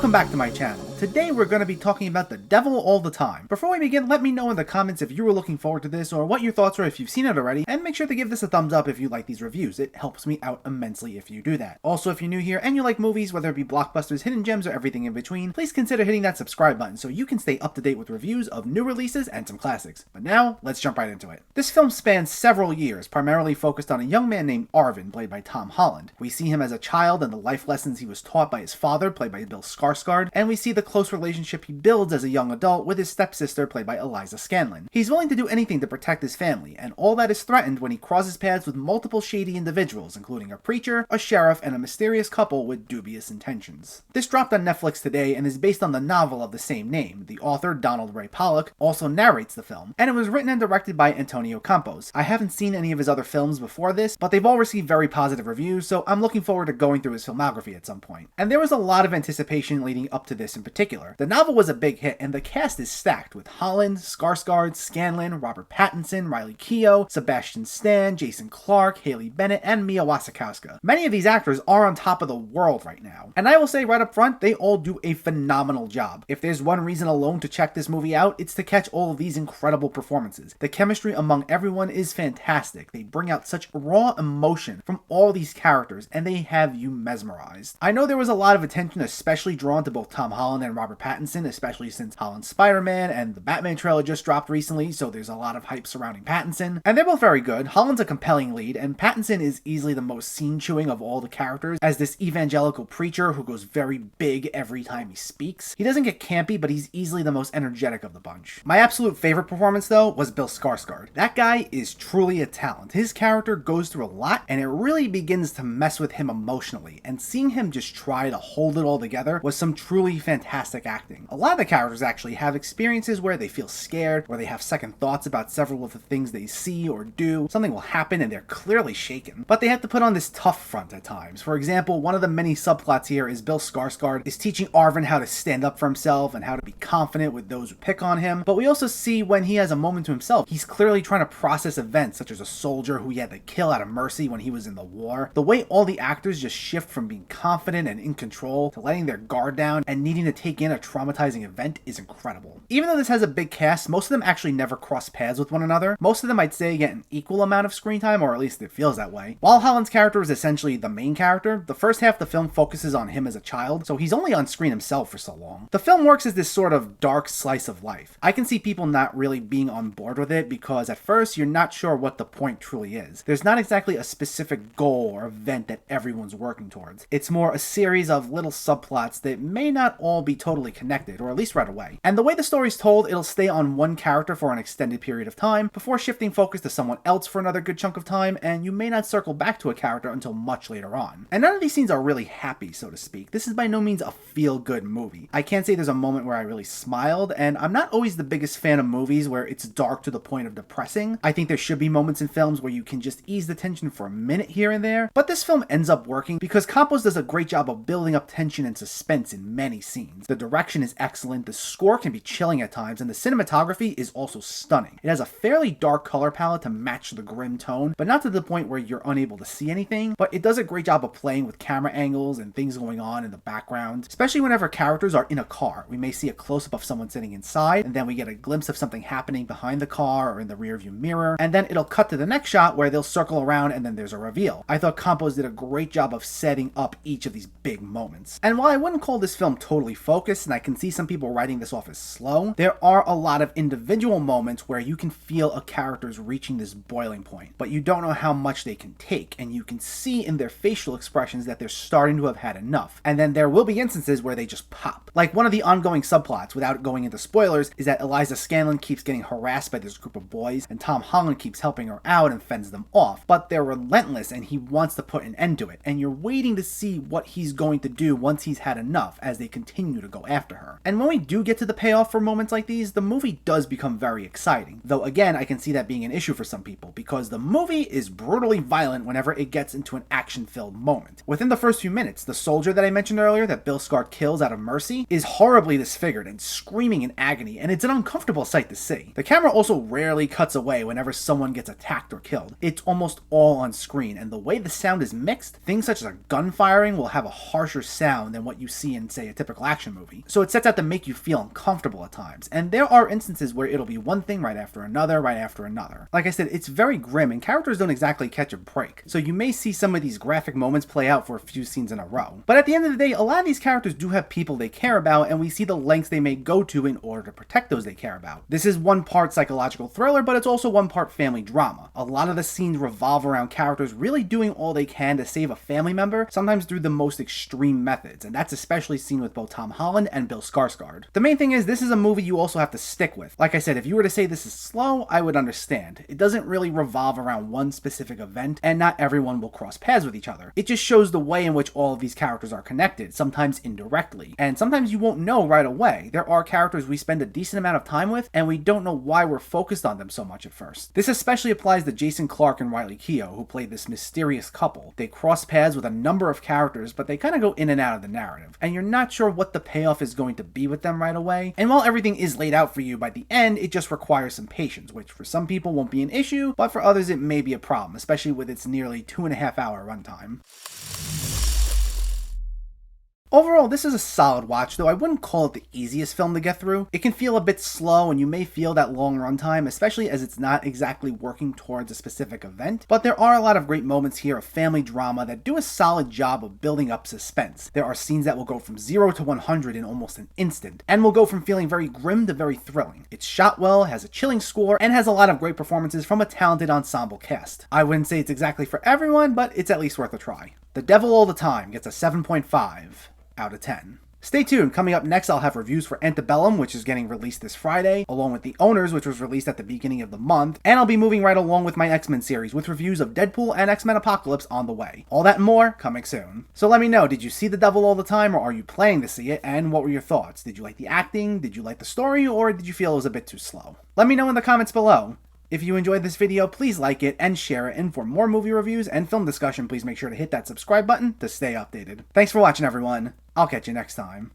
Welcome back to my channel. Today we're going to be talking about The Devil All the Time. Before we begin, let me know in the comments if you were looking forward to this or what your thoughts were if you've seen it already, and make sure to give this a thumbs up if you like these reviews. It helps me out immensely if you do that. Also, if you're new here and you like movies, whether it be blockbusters, hidden gems, or everything in between, please consider hitting that subscribe button so you can stay up to date with reviews of new releases and some classics. But now, let's jump right into it. This film spans several years, primarily focused on a young man named Arvin, played by Tom Holland. We see him as a child and the life lessons he was taught by his father, played by Bill Skarsgard, and we see the close relationship he builds as a young adult with his stepsister, played by Eliza Scanlen. He's willing to do anything to protect his family, and all that is threatened when he crosses paths with multiple shady individuals, including a preacher, a sheriff, and a mysterious couple with dubious intentions. This dropped on Netflix today and is based on the novel of the same name. The author, Donald Ray Pollock, also narrates the film, and it was written and directed by Antonio Campos. I haven't seen any of his other films before this, but they've all received very positive reviews, so I'm looking forward to going through his filmography at some point. And there was a lot of anticipation leading up to this in particular. The novel was a big hit, and the cast is stacked with Holland, Skarsgard, Scanlen, Robert Pattinson, Keough, Sebastian Stan, Jason Clarke, Haley Bennett, and Wasikowska. Many of these actors are on top of the world right now, and I will say right up front, they all do a phenomenal job. If there's one reason alone to check this movie out, it's to catch all of these incredible performances. The chemistry among everyone is fantastic. They bring out such raw emotion from all these characters, and they have you mesmerized. I know there was a lot of attention especially drawn to both Tom Holland and Robert Pattinson, especially since Holland's Spider-Man and the Batman trailer just dropped recently, so there's a lot of hype surrounding Pattinson. And they're both very good. Holland's a compelling lead, and Pattinson is easily the most scene-chewing of all the characters as this evangelical preacher who goes very big every time he speaks. He doesn't get campy, but he's easily the most energetic of the bunch. My absolute favorite performance, though, was Bill Skarsgard. That guy is truly a talent. His character goes through a lot, and it really begins to mess with him emotionally, and seeing him just try to hold it all together was some truly fantastic acting. A lot of the characters actually have experiences where they feel scared, or they have second thoughts about several of the things they see or do. Something will happen and they're clearly shaken, but they have to put on this tough front at times. For example, one of the many subplots here is Bill Skarsgard is teaching Arvin how to stand up for himself and how to be confident with those who pick on him, but we also see when he has a moment to himself, he's clearly trying to process events such as a soldier who he had to kill out of mercy when he was in the war. The way all the actors just shift from being confident and in control to letting their guard down and needing to take in a traumatizing event is incredible. Even though this has a big cast, most of them actually never cross paths with one another. Most of them I'd say get an equal amount of screen time, or at least it feels that way. While Holland's character is essentially the main character, the first half of the film focuses on him as a child, so he's only on screen himself for so long. The film works as this sort of dark slice of life. I can see people not really being on board with it because at first you're not sure what the point truly is. There's not exactly a specific goal or event that everyone's working towards. It's more a series of little subplots that may not all be totally connected, or at least right away. And the way the story's told, it'll stay on one character for an extended period of time before shifting focus to someone else for another good chunk of time, and you may not circle back to a character until much later on. And none of these scenes are really happy, so to speak. This is by no means a feel-good movie. I can't say there's a moment where I really smiled, and I'm not always the biggest fan of movies where it's dark to the point of depressing. I think there should be moments in films where you can just ease the tension for a minute here and there, but this film ends up working because Campos does a great job of building up tension and suspense in many scenes. The direction is excellent, the score can be chilling at times, and the cinematography is also stunning. It has a fairly dark color palette to match the grim tone, but not to the point where you're unable to see anything, but it does a great job of playing with camera angles and things going on in the background, especially whenever characters are in a car. We may see a close-up of someone sitting inside, and then we get a glimpse of something happening behind the car or in the rearview mirror, and then it'll cut to the next shot where they'll circle around and then there's a reveal. I thought Campos did a great job of setting up each of these big moments. And while I wouldn't call this film totally focused, and I can see some people writing this off as slow, there are a lot of individual moments where you can feel a character's reaching this boiling point, but you don't know how much they can take, and you can see in their facial expressions that they're starting to have had enough. And then there will be instances where they just pop. Like one of the ongoing subplots, without going into spoilers, is that Eliza Scanlen keeps getting harassed by this group of boys, and Tom Holland keeps helping her out and fends them off, but they're relentless and he wants to put an end to it, and you're waiting to see what he's going to do once he's had enough as they continue to go after her. And when we do get to the payoff for moments like these, the movie does become very exciting, though again I can see that being an issue for some people because the movie is brutally violent whenever it gets into an action-filled moment. Within the first few minutes, the soldier that I mentioned earlier that Bill Skarsgard kills out of mercy is horribly disfigured and screaming in agony, and it's an uncomfortable sight to see. The camera also rarely cuts away whenever someone gets attacked or killed. It's almost all on screen, and the way the sound is mixed, things such as a gun firing will have a harsher sound than what you see in, say, a typical action action movie, so it sets out to make you feel uncomfortable at times, and there are instances where it'll be one thing right after another, right after another. Like I said, it's very grim, and characters don't exactly catch a break, so you may see some of these graphic moments play out for a few scenes in a row. But at the end of the day, a lot of these characters do have people they care about, and we see the lengths they may go to in order to protect those they care about. This is one part psychological thriller, but it's also one part family drama. A lot of the scenes revolve around characters really doing all they can to save a family member, sometimes through the most extreme methods, and that's especially seen with both Tom Holland and Bill Skarsgard. The main thing is, this is a movie you also have to stick with. Like I said, if you were to say this is slow, I would understand. It doesn't really revolve around one specific event, and not everyone will cross paths with each other. It just shows the way in which all of these characters are connected, sometimes indirectly, and sometimes you won't know right away. There are characters we spend a decent amount of time with, and we don't know why we're focused on them so much at first. This especially applies to Jason Clarke and Riley Keough, who play this mysterious couple. They cross paths with a number of characters, but they kind of go in and out of the narrative, and you're not sure what the payoff is going to be with them right away. And while everything is laid out for you by the end, it just requires some patience, which for some people won't be an issue, but for others it may be a problem, especially with its nearly 2.5-hour runtime. Overall, this is a solid watch, though I wouldn't call it the easiest film to get through. It can feel a bit slow, and you may feel that long runtime, especially as it's not exactly working towards a specific event, but there are a lot of great moments here of family drama that do a solid job of building up suspense. There are scenes that will go from 0 to 100 in almost an instant, and will go from feeling very grim to very thrilling. It's shot well, has a chilling score, and has a lot of great performances from a talented ensemble cast. I wouldn't say it's exactly for everyone, but it's at least worth a try. The Devil All the Time gets a 7.5 out of 10. Stay tuned. Coming up next, I'll have reviews for Antebellum, which is getting released this Friday, along with The Owners, which was released at the beginning of the month, and I'll be moving right along with my X-Men series with reviews of Deadpool and X-Men Apocalypse on the way. All that and more coming soon. So let me know, did you see The Devil All the Time, or are you planning to see it, and what were your thoughts? Did you like the acting? Did you like the story, or did you feel it was a bit too slow? Let me know in the comments below. If you enjoyed this video, please like it and share it, and for more movie reviews and film discussion, please make sure to hit that subscribe button to stay updated. Thanks for watching, everyone. I'll catch you next time.